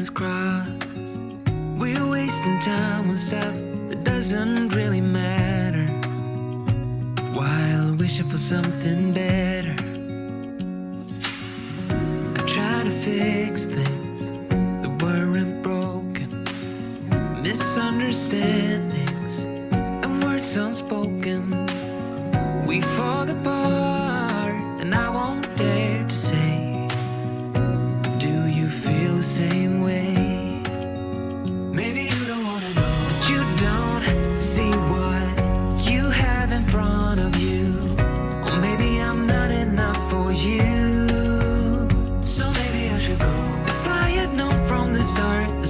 lines crossed. We're wasting time on stuff that doesn't really matter, while wishing for something better. I try to fix things that weren't broken, misunderstandings and words unspoken. We fall apart and I won't dare to say, do you feel the same way? Maybe you don't wanna know, but you don't see what you have in front of you. Or maybe I'm not enough for you, so maybe I should go. If I had known from the start